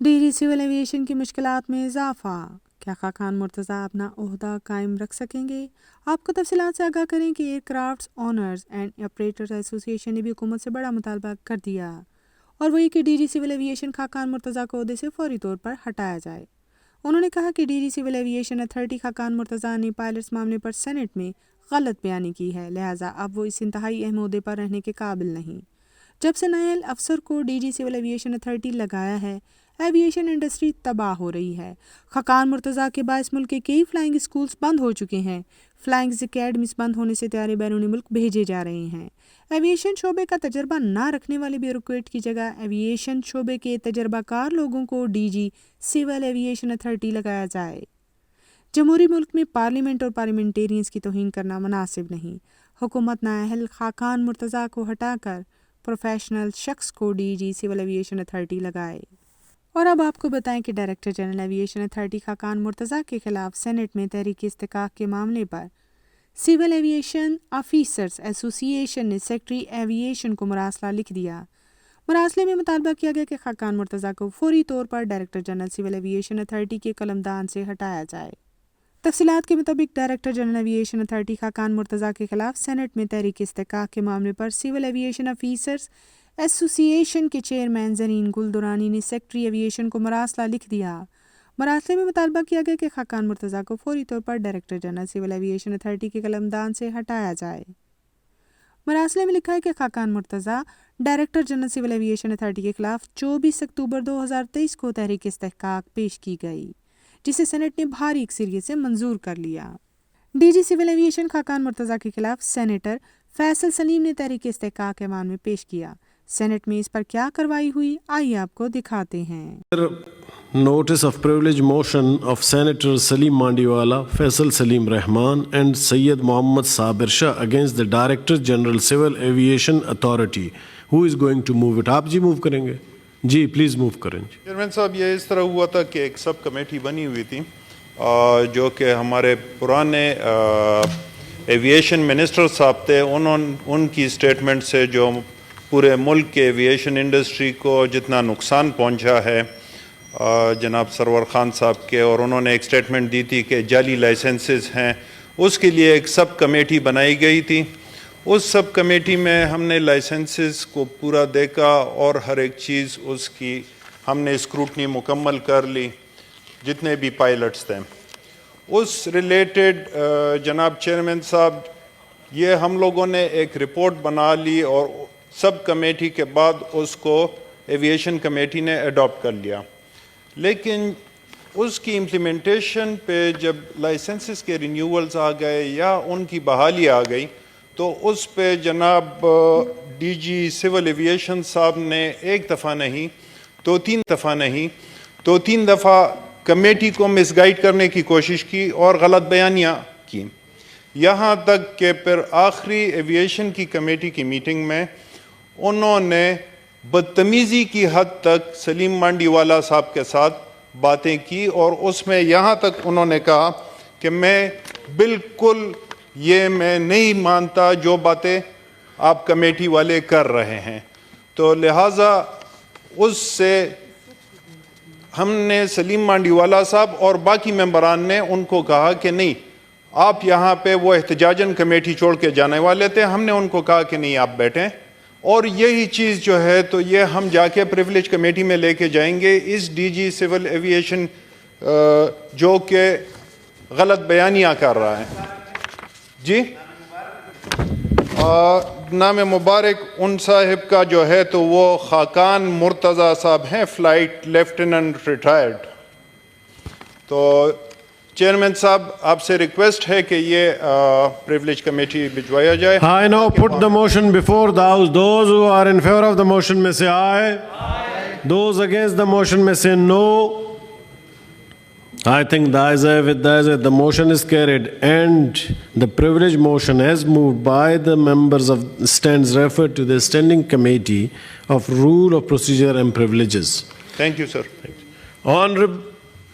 Dairy civil aviation کی مشکلات میں اضافہ، کیا خاقان مرتضیٰ اپنا عہدہ قائم رکھ سکیں گے؟ آپ کو تفصیلات سے آگاہ کریں کہ aircrafts owners and operators association نے بھی حکومت سے بڑا مطالبہ کر دیا، اور وہی کہ ڈیری سول ایویشن خاقان مرتضیٰ کو عہدے سے فوری طور پر ہٹایا جائے۔ انہوں نے کہا کہ ڈیری civil aviation authority Khaqan Murtaza نے پائلٹس معاملے پر سینٹ میں غلط بیانی کی ہے، لہٰذا اب وہ اس انتہائی اہم عہدے پر رہنے کے قابل نہیں۔ جب سے نائل افسر کو D G civil aviation authority لگایا ہے، ایویشن انڈسٹری تباہ ہو رہی ہے۔ خاقان مرتضیٰ کے باعث ملک کے کئی فلائنگ اسکولز بند ہو چکے ہیں، فلائنگ اکیڈمیز بند ہونے سے طیارے بیرون ملک بھیجے جا رہے ہیں۔ ایویشن شعبے کا تجربہ نہ رکھنے والے بیوروکریٹ کی جگہ ایویشن شعبے کے تجربہ کار لوگوں کو D G civil aviation authority لگایا جائے۔ جمہوری ملک میں پارلیمنٹ اور پارلیمنٹیرینز کی توہین کرنا مناسب نہیں۔ حکومت نااہل خاقان مرتضیٰ کو ہٹا کر پروفیشنل شخص کو D G civil aviation authority لگائے۔ اور اب آپ کو بتائیں کہ director general aviation authority Khaqan Murtaza کے خلاف سینٹ میں تحریک استحقاق کے معاملے پر سول ایویشن آفیسرز ایسوسی ایشن نے سیکرٹری ایویشن کو مراسلہ لکھ دیا۔ مراسلے میں مطالبہ کیا گیا کہ خاقان مرتضیٰ کو فوری طور پر director general civil aviation authority کے قلمدان سے ہٹایا جائے۔ تفصیلات کے مطابق director general aviation authority Khaqan Murtaza کے خلاف سینٹ میں تحریک استحقاق کے معاملے پر سول ایویشن آفیسرز ایسوسی ایشن کے چیئرمین زرین گل دورانی نے سیکرٹری ایویشن کو مراسلہ لکھ دیا۔ مراسلے میں مطالبہ کیا گیا کہ خاقان مرتضیٰ کو فوری طور پر director general civil aviation authority کے قلمدان سے ہٹایا جائے۔ مراسلے میں لکھا ہے کہ Khaqan Murtaza director general civil aviation authority کے خلاف 24 اکتوبر 2023 کو تحریک استحقاق پیش کی گئی، جسے سینٹ نے بھاری اکثریت سے منظور کر لیا۔ D G civil aviation Khaqan Murtaza کے خلاف سینیٹر فیصل سلیم نے تحریک استحقاق ایوان میں پیش کیا۔ سینٹ میں اس پر کیا کارروائی ہوئی، آئیے آپ کو دکھاتے ہیں۔ Notice of privilege motion of Senator Salim Mandiwala, Faisal Salim Rahman and Syed Mohammad Sabir Shah against the Director General Civil Aviation Authority. Who is going to move it? آپ جی موو کریں گے؟ جی پلیز موو کریں۔ Chairman صاحب، یہ اس طرح ہوا تھا کہ ایک سب کمیٹی بنی ہوئی تھی جو کہ ہمارے پرانے ایویشن منسٹر صاحب تھے، ان کی اسٹیٹمنٹ سے جو پورے ملک کے ایویشن انڈسٹری کو جتنا نقصان پہنچا ہے جناب سرور خان صاحب کے، اور انہوں نے ایک اسٹیٹمنٹ دی تھی کہ جعلی لائسنسز ہیں، اس کے لیے ایک سب کمیٹی بنائی گئی تھی۔ اس سب کمیٹی میں ہم نے لائسنسز کو پورا دیکھا اور ہر ایک چیز اس کی ہم نے اسکروٹنی مکمل کر لی، جتنے بھی پائلٹس تھے اس ریلیٹڈ۔ جناب چیئرمین صاحب، یہ ہم لوگوں نے ایک رپورٹ بنا لی اور سب کمیٹی کے بعد اس کو ایویشن کمیٹی نے اڈاپٹ کر لیا، لیکن اس کی امپلیمنٹیشن پہ جب لائسنسز کے رینیولز آ گئے یا ان کی بحالی آ گئی تو اس پہ جناب ڈی جی سول ایویشن صاحب نے ایک دفعہ نہیں تو 3 دفعہ نہیں تو 3 دفعہ کمیٹی کو مس گائیڈ کرنے کی کوشش کی اور غلط بیانیاں کی، یہاں تک کہ پھر آخری ایویشن کی کمیٹی کی میٹنگ میں انہوں نے بدتمیزی کی حد تک سلیم مانڈی والا صاحب کے ساتھ باتیں کی، اور اس میں یہاں تک انہوں نے کہا کہ میں بالکل یہ میں نہیں مانتا جو باتیں آپ کمیٹی والے کر رہے ہیں۔ تو لہٰذا اس سے ہم نے سلیم مانڈی والا صاحب اور باقی ممبران نے ان کو کہا کہ نہیں، آپ یہاں پہ وہ احتجاجاً کمیٹی چھوڑ کے جانے والے تھے، ہم نے ان کو کہا کہ نہیں آپ بیٹھیں، اور یہی چیز جو ہے تو یہ ہم جا کے پریولیج کمیٹی میں لے کے جائیں گے۔ اس ڈی جی سول ایویشن جو کہ غلط بیانیاں کر رہا ہے، جی نام مبارک ان صاحب کا جو ہے تو وہ خاقان مرتضیٰ صاحب ہیں، فلائٹ لیفٹیننٹ ریٹائرڈ۔ تو چیئرمین صاحب آپ سے ریکویسٹ ہے کہ یہ پریولیج کمیٹی بھجوایا جائے۔ I now put the motion before the House. Those who are in favor of the motion may say aye. Aye. Those against the motion may say no. I think the ayes have it, the motion is carried, and the privilege motion as moved by the members of stands referred to the Standing Committee of Rule of Procedure and Privileges. Thank you, sir.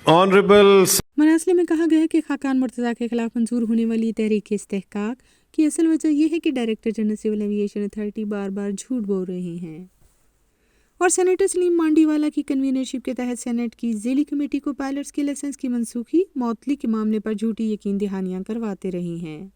Honorable مراسلے میں کہا گیا کہ خاقان مرتضیٰ کے خلاف منظور ہونے والی تحریک استحقاق کی اصل وجہ یہ ہے کہ director general civil aviation authority بار بار جھوٹ بول رہے ہیں۔ اور سینیٹر سلیم مانڈیوالا کی کنوینرشپ کے تحت سینٹ کی ذیلی کمیٹی کو پائلٹس کے لائسنس کی منسوخی معطلی کے معاملے پر جھوٹی یقین دہانیاں کرواتے رہی ہیں۔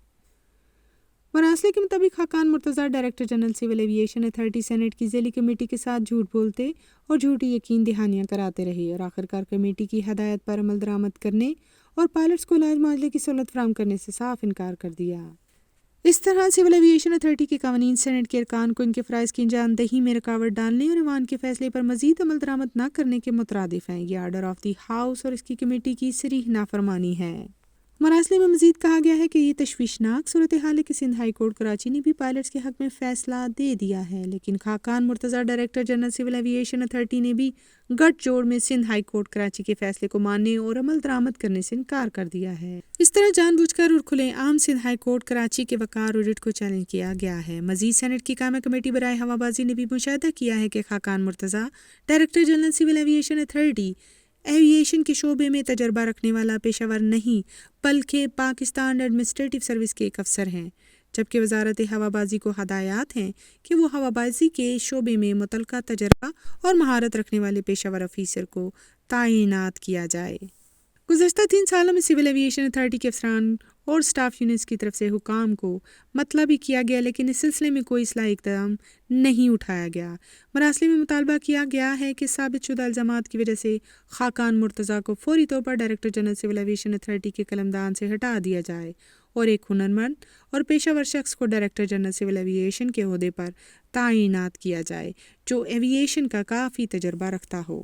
مراسلے کے مطابق Khaqan Murtaza director general civil aviation authority senate کی ذیلی کمیٹی کے ساتھ جھوٹ بولتے اور جھوٹی یقین دہانیاں کراتے رہے اور آخرکار کمیٹی کی ہدایت پر عمل درآمد کرنے اور پائلٹس کو علاج معالجے کی سہولت فراہم کرنے سے صاف انکار کر دیا۔ اس طرح سول ایویشن اتھارٹی کے قوانین سینٹ کے ارکان کو ان کے فرائض کی انجام دہی میں رکاوٹ ڈالنے اور ایوان کے فیصلے پر مزید عمل درآمد نہ کرنے کے مترادف ہیں۔ یہ آرڈر آف دی ہاؤس اور اس کی کمیٹی کی صریح نافرمانی ہے۔ مراسلے میں مزید کہا گیا ہے کہ یہ تشویشناک صورتحال ہے کہ سندھ ہائی کورٹ کراچی نے بھی پائلٹس کے حق میں فیصلہ دے دیا ہے، لیکن Khaqan Murtaza director general civil aviation authority نے بھی گٹھ جوڑ میں سندھ ہائی کورٹ کراچی کے فیصلے کو ماننے اور عمل درآمد کرنے سے انکار کر دیا ہے۔ اس طرح جان بوجھ کر اور کھلے عام سندھ ہائی کورٹ کراچی کے وقار آڈٹ کو چیلنج کیا گیا ہے۔ مزید سینٹ کی قائمہ کمیٹی برائے ہوابازی نے بھی مشاہدہ کیا ہے کہ Khaqan Murtaza director general civil aviation authority aviation کے شعبے میں تجربہ رکھنے والا پیشہ ور نہیں بلکہ پاکستان ایڈمنسٹریٹو سروس کے ایک افسر ہیں، جبکہ وزارت ہوابازی کو ہدایات ہیں کہ وہ ہوابازی کے شعبے میں متعلقہ تجربہ اور مہارت رکھنے والے پیشہ ور افیسر کو تعینات کیا جائے۔ گزشتہ 3 سالوں میں سول ایویشن اتھارٹی کے افسران اور سٹاف یونٹس کی طرف سے حکام کو مطلع بھی کیا گیا، لیکن اس سلسلے میں کوئی اصلاحی اقدام نہیں اٹھایا گیا۔ مراسلے میں مطالبہ کیا گیا ہے کہ ثابت شدہ الزامات کی وجہ سے خاقان مرتضیٰ کو فوری طور پر director general civil aviation authority کے قلمدان سے ہٹا دیا جائے اور ایک ہنرمند اور پیشہ ور شخص کو ڈائریکٹر جنرل سول ایویشن کے عہدے پر تعینات کیا جائے جو ایویشن کا کافی تجربہ رکھتا ہو۔